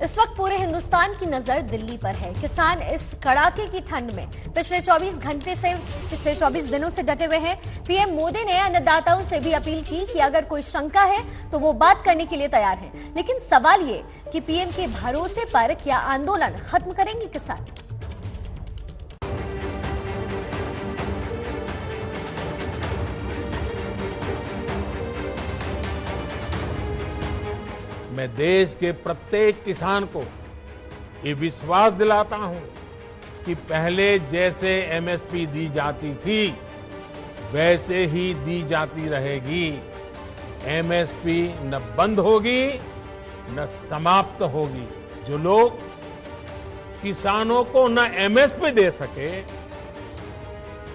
इस वक्त पूरे हिंदुस्तान की नजर दिल्ली पर है। किसान इस कड़ाके की ठंड में पिछले 24 दिनों से डटे हुए हैं। पीएम मोदी ने अन्नदाताओं से भी अपील की कि अगर कोई शंका है तो वो बात करने के लिए तैयार हैं। लेकिन सवाल ये कि पीएम के भरोसे पर क्या आंदोलन खत्म करेंगे किसान? मैं देश के प्रत्येक किसान को ये विश्वास दिलाता हूं कि पहले जैसे एमएसपी दी जाती थी वैसे ही दी जाती रहेगी। एमएसपी न बंद होगी न समाप्त होगी। जो लोग किसानों को न एमएसपी दे सके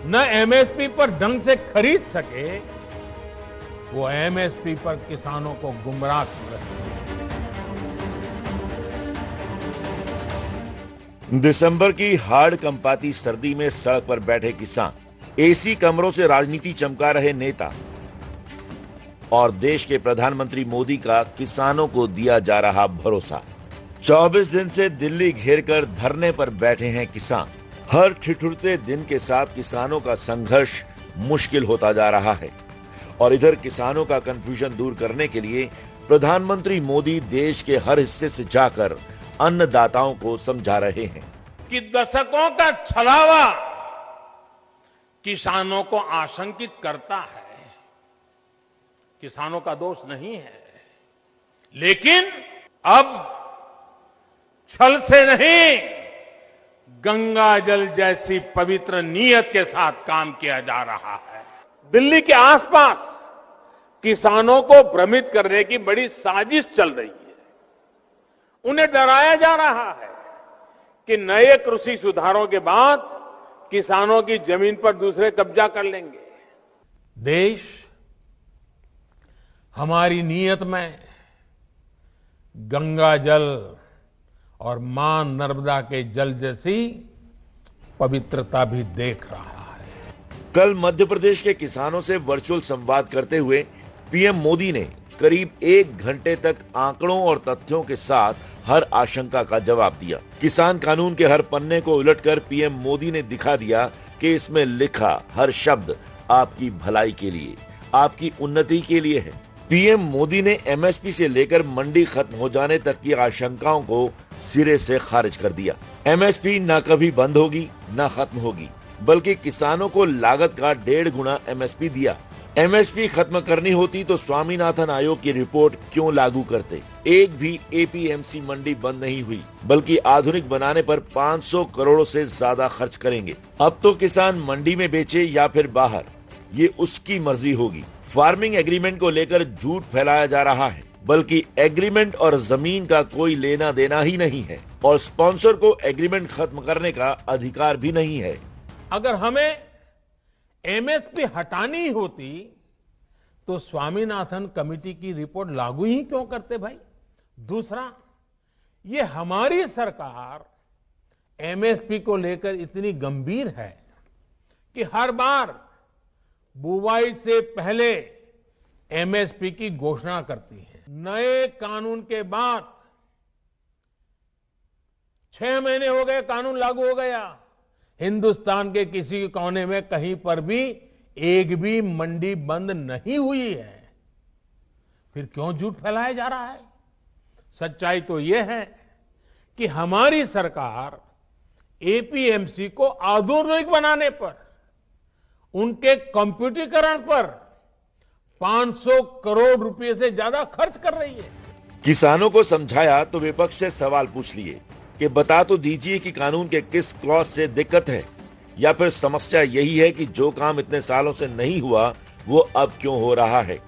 न एमएसपी पर ढंग से खरीद सके वो एमएसपी पर किसानों को गुमराह कर रहे हैं। दिसंबर की हाड़ कंपाती सर्दी में सड़क पर बैठे किसान, एसी कमरों से राजनीति चमका रहे नेता और देश के प्रधानमंत्री मोदी का किसानों को दिया जा रहा भरोसा। 24 दिन से दिल्ली घेरकर धरने पर बैठे हैं किसान। हर ठिठुरते दिन के साथ किसानों का संघर्ष मुश्किल होता जा रहा है और इधर किसानों का कंफ्यूजन दूर करने के लिए प्रधानमंत्री मोदी देश के हर हिस्से से जाकर अन्नदाताओं को समझा रहे हैं कि दशकों का छलावा किसानों को आशंकित करता है। किसानों का दोष नहीं है, लेकिन अब छल से नहीं, गंगा जल जैसी पवित्र नीयत के साथ काम किया जा रहा है। दिल्ली के आसपास किसानों को भ्रमित करने की बड़ी साजिश चल रही है। उन्हें डराया जा रहा है कि नए कृषि सुधारों के बाद किसानों की जमीन पर दूसरे कब्जा कर लेंगे। देश हमारी नीयत में गंगा जल और मां नर्मदा के जल जैसी पवित्रता भी देख रहा है। कल मध्य प्रदेश के किसानों से वर्चुअल संवाद करते हुए पीएम मोदी ने करीब 1 घंटे तक आंकड़ों और तथ्यों के साथ हर आशंका का जवाब दिया। किसान कानून के हर पन्ने को उलटकर पीएम मोदी ने दिखा दिया कि इसमें लिखा हर शब्द आपकी भलाई के लिए, आपकी उन्नति के लिए है। पीएम मोदी ने एमएसपी से लेकर मंडी खत्म हो जाने तक की आशंकाओं को सिरे से खारिज कर दिया। एमएसपी न कभी बंद होगी न खत्म होगी, बल्कि किसानों को लागत का 1.5 गुना एमएसपी दिया। एमएसपी खत्म करनी होती तो स्वामीनाथन आयोग की रिपोर्ट क्यों लागू करते? एक भी एपीएमसी मंडी बंद नहीं हुई, बल्कि आधुनिक बनाने पर 500 करोड़ से ज्यादा खर्च करेंगे। अब तो किसान मंडी में बेचे या फिर बाहर, ये उसकी मर्जी होगी। फार्मिंग एग्रीमेंट को लेकर झूठ फैलाया जा रहा है, बल्कि एग्रीमेंट और जमीन का कोई लेना देना ही नहीं है और स्पॉन्सर को एग्रीमेंट खत्म करने का अधिकार भी नहीं है। अगर हमें एमएसपी हटानी होती तो स्वामीनाथन कमेटी की रिपोर्ट लागू ही क्यों करते भाई? दूसरा, ये हमारी सरकार एमएसपी को लेकर इतनी गंभीर है कि हर बार बुवाई से पहले एमएसपी की घोषणा करती है। नए कानून के बाद 6 महीने हो गए, कानून लागू हो गया। हिंदुस्तान के किसी कोने में कहीं पर भी एक भी मंडी बंद नहीं हुई है। फिर क्यों झूठ फैलाया जा रहा है? सच्चाई तो यह है कि हमारी सरकार एपीएमसी को आधुनिक बनाने पर, उनके कंप्यूटरीकरण पर 500 करोड़ रुपए से ज्यादा खर्च कर रही है। किसानों को समझाया तो विपक्ष से सवाल पूछ लिए कि बता तो दीजिए कि कानून के किस क्लॉज से दिक्कत है, या फिर समस्या यही है कि जो काम इतने सालों से नहीं हुआ वो अब क्यों हो रहा है।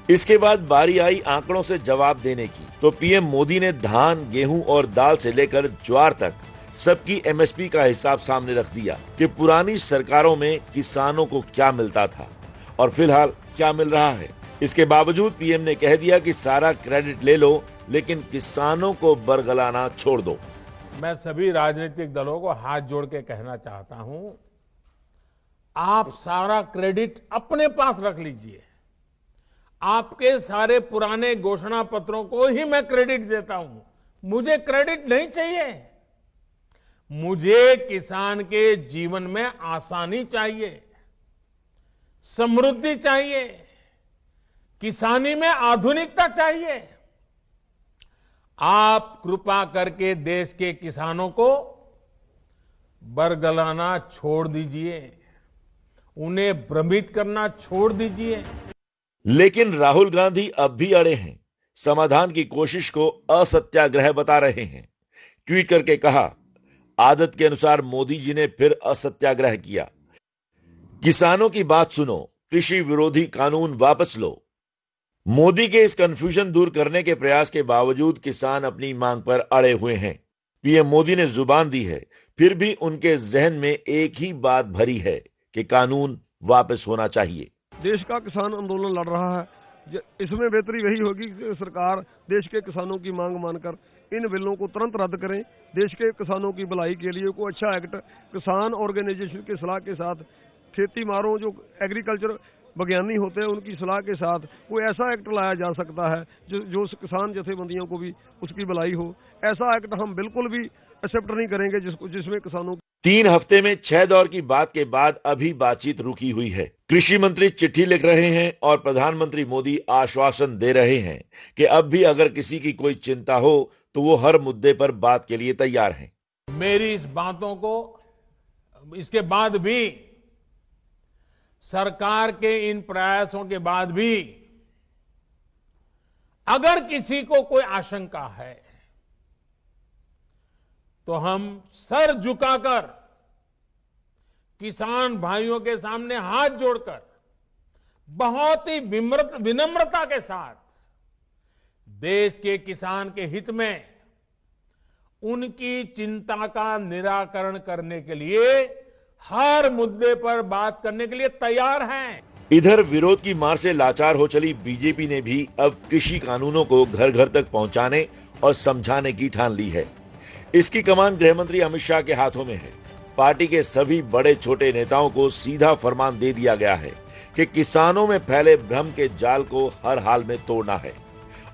इसके बाद बारी आई आंकड़ों से जवाब देने की, तो पीएम मोदी ने धान, गेहूं और दाल से लेकर ज्वार तक सबकी एमएसपी का हिसाब सामने रख दिया कि पुरानी सरकारों में किसानों को क्या मिलता था और फिलहाल क्या मिल रहा है। इसके बावजूद पीएम ने कह दिया कि सारा क्रेडिट ले लो, लेकिन किसानों को बरगलाना छोड़ दो। मैं सभी राजनीतिक दलों को हाथ जोड़ के कहना चाहता हूं, आप सारा क्रेडिट अपने पास रख लीजिए। आपके सारे पुराने घोषणा पत्रों को ही मैं क्रेडिट देता हूं, मुझे क्रेडिट नहीं चाहिए, मुझे किसान के जीवन में आसानी चाहिए, समृद्धि चाहिए, किसानी में आधुनिकता चाहिए। आप कृपा करके देश के किसानों को बरगलाना छोड़ दीजिए, उन्हें भ्रमित करना छोड़ दीजिए। लेकिन राहुल गांधी अब भी अड़े हैं, समाधान की कोशिश को असत्याग्रह बता रहे हैं। ट्वीट करके कहा, आदत के अनुसार मोदी जी ने फिर असत्याग्रह किया। किसानों की बात सुनो, कृषि विरोधी कानून वापस लो। मोदी के इस कंफ्यूजन दूर करने के प्रयास के बावजूद किसान अपनी मांग पर अड़े हुए हैं। पीएम मोदी ने जुबान दी है, फिर भी उनके जहन में एक ही बात भरी है कि कानून वापस होना चाहिए। देश का किसान आंदोलन लड़ रहा है, इसमें बेहतरी वही होगी कि सरकार देश के किसानों की मांग मानकर इन बिलों को तुरंत रद्द करें। देश के किसानों की भलाई के लिए कोई अच्छा एक्ट किसान ऑर्गेनाइजेशन की सलाह के साथ, खेती मारों जो एग्रीकल्चर विज्ञानी होते हैं उनकी सलाह के साथ कोई ऐसा एक्ट लाया जा सकता है जो किसान जथेबंदियों को भी उसकी भलाई हो। ऐसा एक्ट हम बिल्कुल भी एक्सेप्ट नहीं करेंगे जिसमें किसानों 3 हफ्ते में 6 दौर की बात के बाद अभी बातचीत रुकी हुई है। कृषि मंत्री चिट्ठी लिख रहे हैं और प्रधानमंत्री मोदी आश्वासन दे रहे हैं कि अब भी अगर किसी की कोई चिंता हो तो वो हर मुद्दे पर बात के लिए तैयार हैं। मेरी इस बातों को इसके बाद भी, सरकार के इन प्रयासों के बाद भी अगर किसी को कोई आशंका है तो हम सर झुकाकर किसान भाइयों के सामने हाथ जोड़कर बहुत ही विनम्रता के साथ देश के किसान के हित में उनकी चिंता का निराकरण करने के लिए हर मुद्दे पर बात करने के लिए तैयार हैं। इधर विरोध की मार से लाचार हो चली बीजेपी ने भी अब कृषि कानूनों को घर घर तक पहुंचाने और समझाने की ठान ली है। इसकी कमान गृहमंत्री अमित शाह के हाथों में है। पार्टी के सभी बड़े छोटे नेताओं को सीधा फरमान दे दिया गया है कि किसानों में फैले भ्रम के जाल को हर हाल में तोड़ना है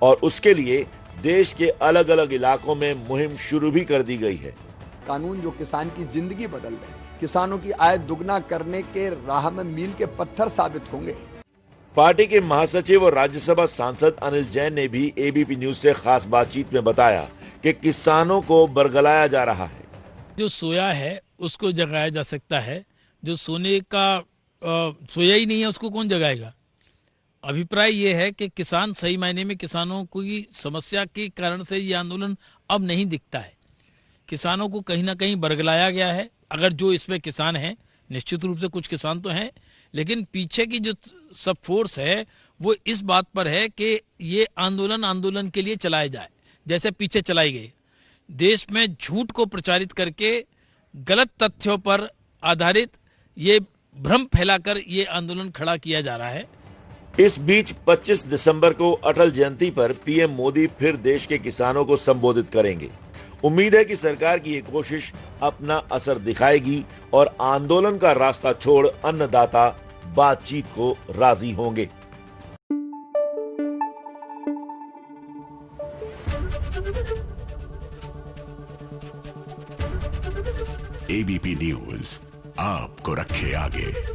और उसके लिए देश के अलग अलग इलाकों में मुहिम शुरू भी कर दी गई है। कानून जो किसान की जिंदगी बदल देंगे, किसानों की आय दुगना करने के राह में मील के पत्थर साबित होंगे। पार्टी के महासचिव और राज्यसभा सांसद अनिल जैन ने भी एबीपी न्यूज से खास बातचीत में बताया कि किसानों को बरगलाया जा रहा है। जो सोया है उसको जगाया जा सकता है, जो सोने का सोया ही नहीं है उसको कौन जगाएगा। अभिप्राय ये है कि किसान सही मायने में किसानों की समस्या के कारण से ये आंदोलन अब नहीं दिखता है। किसानों को कहीं ना कहीं बरगलाया गया है। अगर जो इसमें किसान हैं, निश्चित रूप से कुछ किसान तो हैं, लेकिन पीछे की जो सब फोर्स है वो इस बात पर है कि ये आंदोलन के लिए चलाया जाए, जैसे पीछे चलाई गई। देश में झूठ को प्रचारित करके गलत तथ्यों पर आधारित ये भ्रम फैलाकर ये आंदोलन खड़ा किया जा रहा है। इस बीच 25 दिसंबर को अटल जयंती पर पीएम मोदी फिर देश के किसानों को संबोधित करेंगे। उम्मीद है कि सरकार की ये कोशिश अपना असर दिखाएगी और आंदोलन का रास्ता छोड़ अन्नदाता बातचीत को राजी होंगे। एबीपी न्यूज आपको रखे आगे।